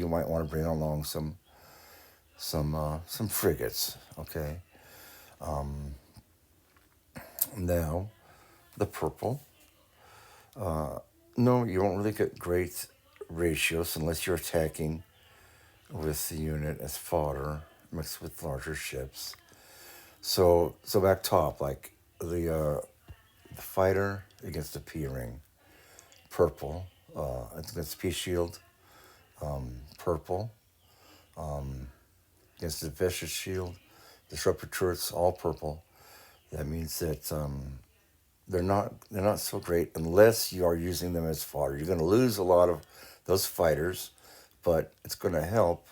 you might want to bring along some frigates. Okay. Now the purple. No, you won't really get great ratios unless you're attacking with the unit as fodder mixed with larger ships. So back top, like the fighter against the P ring, purple. Against P shield, purple. Against the vicious shield, disruptor turrets, all purple. That means that they're not so great unless you are using them as fodder. You're going to lose a lot of those fighters, but it's going to help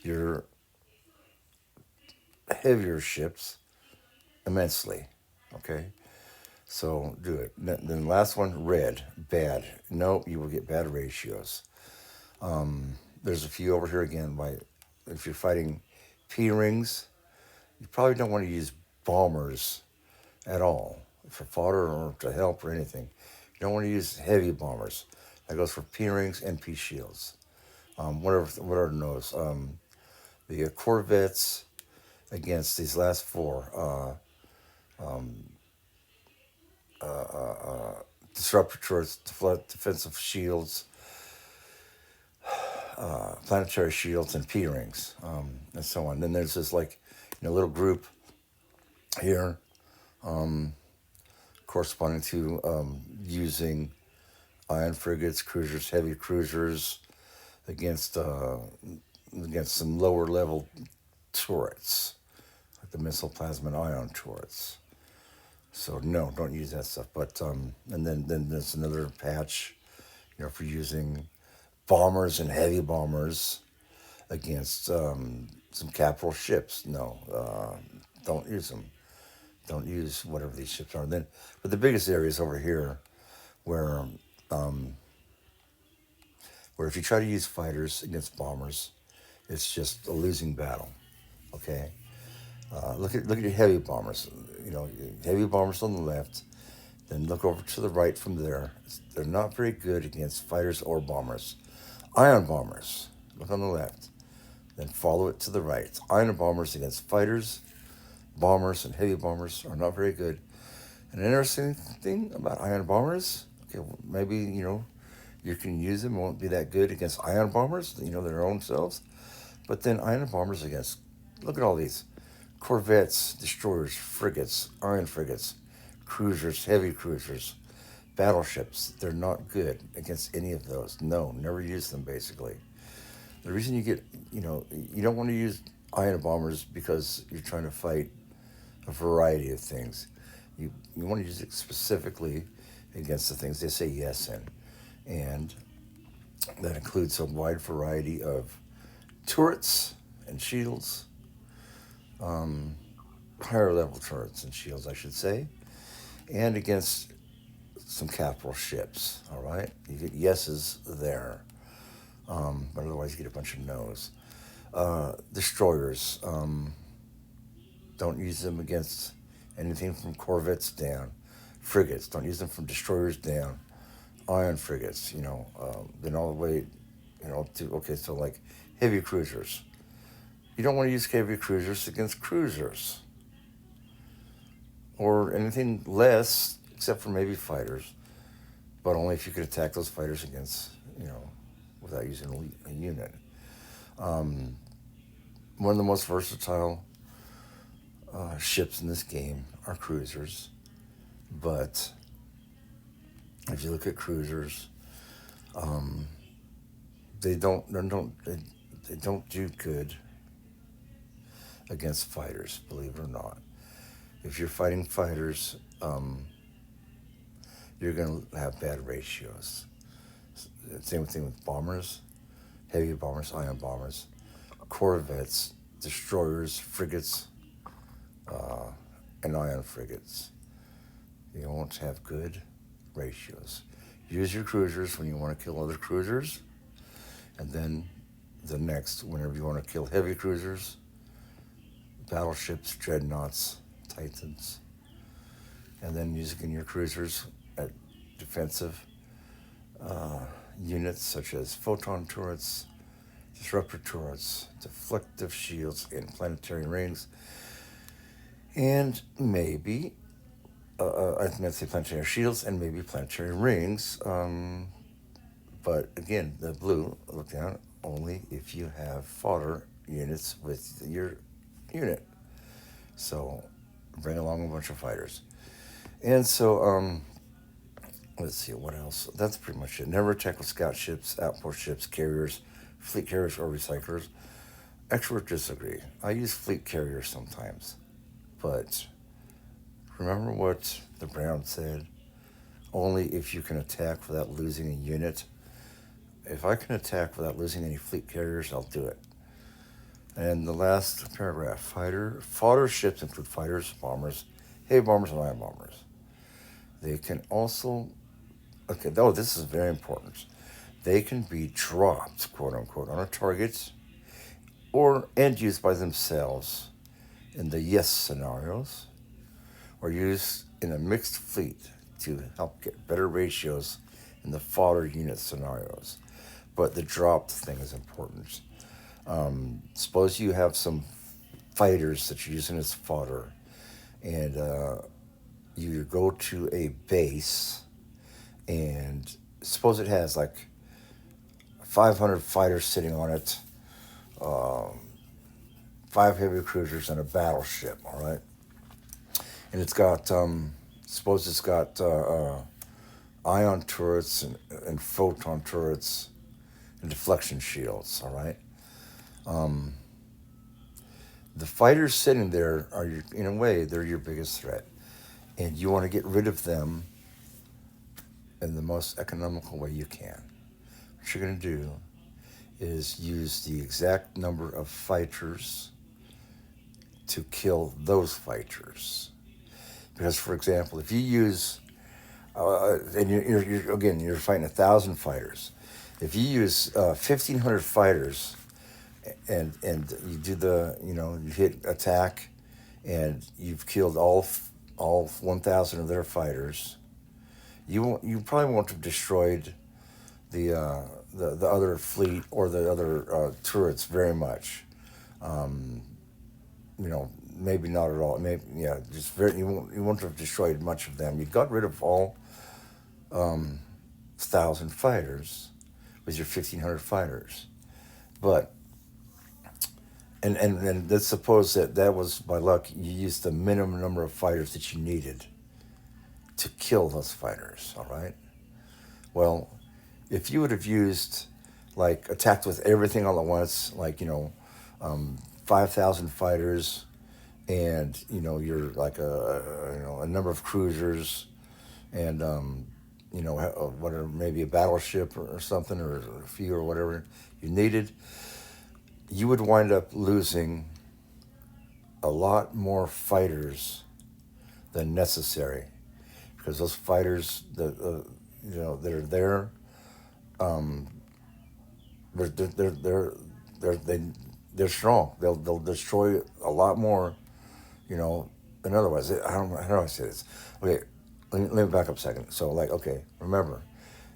your heavier ships immensely. Okay, so do it. Then the last one, red, bad. No, you will get bad ratios. There's a few over here again. If you're fighting P rings, you probably don't want to use bombers at all for fodder or to help or anything. You don't want to use heavy bombers. That goes for P rings and P shields. Whatever knows. The corvettes against these last four. Disruptor turrets, defensive shields, planetary shields, and P rings, and so on. Then there's this little group here corresponding to using ion frigates, cruisers, heavy cruisers against some lower level turrets, like the missile plasma and ion turrets. So no, don't use that stuff. But and then there's another patch, for using bombers and heavy bombers against some capital ships. No, don't use them. Don't use whatever these ships are. But the biggest area is over here, where where if you try to use fighters against bombers, it's just a losing battle. Okay, look at your heavy bombers. Heavy bombers on the left. Then look over to the right from there. They're not very good against fighters or bombers. Ion bombers. Look on the left. Then follow it to the right. Ion bombers against fighters, bombers, and heavy bombers are not very good. And an interesting thing about ion bombers, okay, well, maybe, you can use them, won't be that good against ion bombers, their own selves. But then ion bombers against, look at all these corvettes, destroyers, frigates, iron frigates, cruisers, heavy cruisers, battleships. They're not good against any of those. No, never use them basically. The reason you don't want to use ion bombers because you're trying to fight a variety of things. You want to use it specifically against the things they say yes in. And that includes a wide variety of turrets and shields, higher level turrets and shields, I should say, and against some capital ships. All right, you get yeses there, but otherwise you get a bunch of no's. Destroyers, don't use them against anything from corvettes down. Frigates, don't use them from destroyers down. Iron frigates, then all the way, to so like heavy cruisers. You don't want to use heavy cruisers against cruisers or anything less, except for maybe fighters, but only if you could attack those fighters against, without using a unit. One of the most versatile ships in this game are cruisers, but if you look at cruisers, they don't do good against fighters, believe it or not. If you're fighting fighters, you're going to have bad ratios. Same thing with bombers, heavy bombers, ion bombers, corvettes, destroyers, frigates, and ion frigates. You won't have good ratios. Use your cruisers when you want to kill other cruisers, and then whenever you want to kill heavy cruisers, battleships, dreadnoughts, titans, and then using your cruisers at defensive units such as photon turrets, disruptor turrets, deflective shields, and planetary rings, and maybe I meant to say planetary shields and maybe planetary rings. But again, the blue, look down, only if you have fodder units with your unit. So bring along a bunch of fighters. And so, let's see, what else? That's pretty much it. Never attack with scout ships, outpost ships, carriers, fleet carriers, or recyclers. Experts disagree. I use fleet carriers sometimes. But remember what the Brown said? Only if you can attack without losing a unit. If I can attack without losing any fleet carriers, I'll do it. And the last paragraph, fodder ships include fighters, bombers, heavy bombers, and ion bombers. They can also, okay, oh, this is very important. They can be dropped, quote unquote, on a target or and used by themselves in the yes scenarios, or used in a mixed fleet to help get better ratios in the fodder unit scenarios. But the dropped thing is important. Suppose you have some fighters that you're using as fodder, and you go to a base, and suppose it has like 500 fighters sitting on it, 5 heavy cruisers, and a battleship, all right? And it's got, suppose it's got ion turrets and photon turrets and deflection shields, all right? The fighters sitting there are, in a way, they're your biggest threat. And you want to get rid of them in the most economical way you can. What you're going to do is use the exact number of fighters to kill those fighters. Because, for example, if you use, and you're fighting 1,000 fighters. If you use 1,500 fighters, and you do you hit attack, and you've killed all 1,000 of their fighters, you probably won't have destroyed the other fleet or the other turrets very much. Maybe not at all. Maybe just very. You won't have destroyed much of them. You got rid of all 1,000 fighters with your 1,500 fighters, but. And let's suppose that was by luck. You used the minimum number of fighters that you needed to kill those fighters. All right. Well, if you would have used, like, attacked with everything all at once, like 5,000 fighters, and you're like a number of cruisers, and whatever, maybe a battleship or something, or a few or whatever you needed, you would wind up losing a lot more fighters than necessary, because those fighters that that are there, they're strong. They'll destroy a lot more, than otherwise. How do I say this? Okay, let me back up a second. So, like, okay, remember,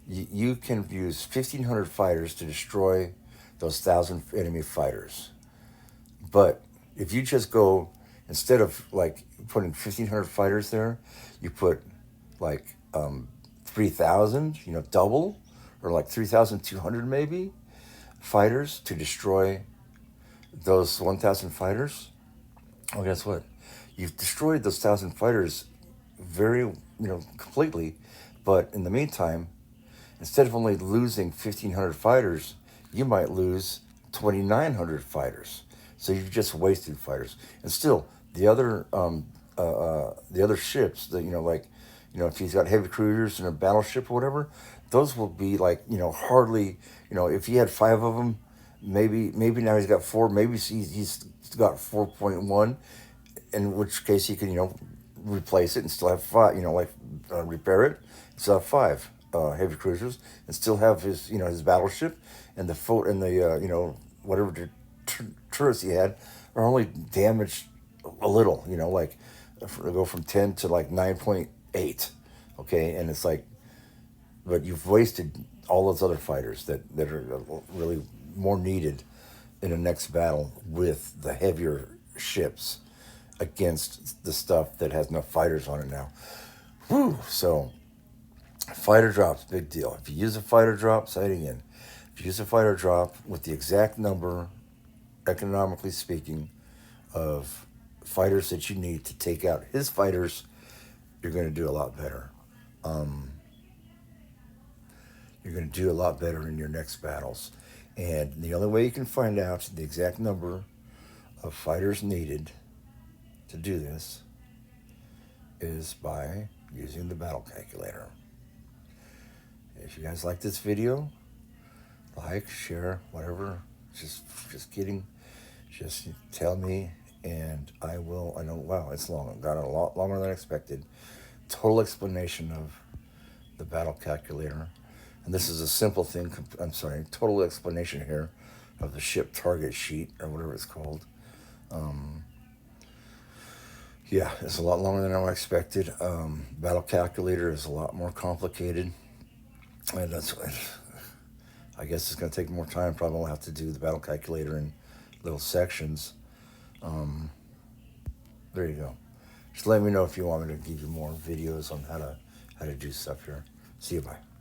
you can use 1,500 fighters to destroy those 1,000 enemy fighters. But if you just go, instead of like putting 1,500 fighters there, you put like 3,000, double, or like 3,200 maybe fighters to destroy those 1,000 fighters. Well, guess what? You've destroyed those 1,000 fighters very, completely. But in the meantime, instead of only losing 1,500 fighters, you might lose 2,900 fighters. So you've just wasted fighters. And still, the other ships that if he's got heavy cruisers and a battleship or whatever, those will be like hardly, if he had 5 of them, maybe now he's got 4, maybe he's got 4.1, in which case he can replace it and still have 5, repair it, and still have 5 heavy cruisers, and still have his his battleship, and the whatever turrets he had are only damaged a little, go from 10 to like 9.8, okay, and it's like, but you've wasted all those other fighters that are really more needed in the next battle with the heavier ships against the stuff that has no fighters on it now. Whew. So fighter drops, big deal. If you use a fighter drop, say it again. If you use a fighter drop with the exact number, economically speaking, of fighters that you need to take out his fighters, you're going to do a lot better. You're going to do a lot better in your next battles. And the only way you can find out the exact number of fighters needed to do this is by using the battle calculator. If you guys like this video, like, share, whatever. Just kidding. Just tell me, and I will. I know. Wow, it's long. I've got a lot longer than I expected. Total explanation of the battle calculator, and this is a simple thing. I'm sorry. Total explanation here of the ship target sheet or whatever it's called. Yeah, it's a lot longer than I expected. Battle calculator is a lot more complicated, and I guess it's going to take more time. Probably won't have to do the battle calculator in little sections. There you go. Just let me know if you want me to give you more videos on how to do stuff here. See you, bye.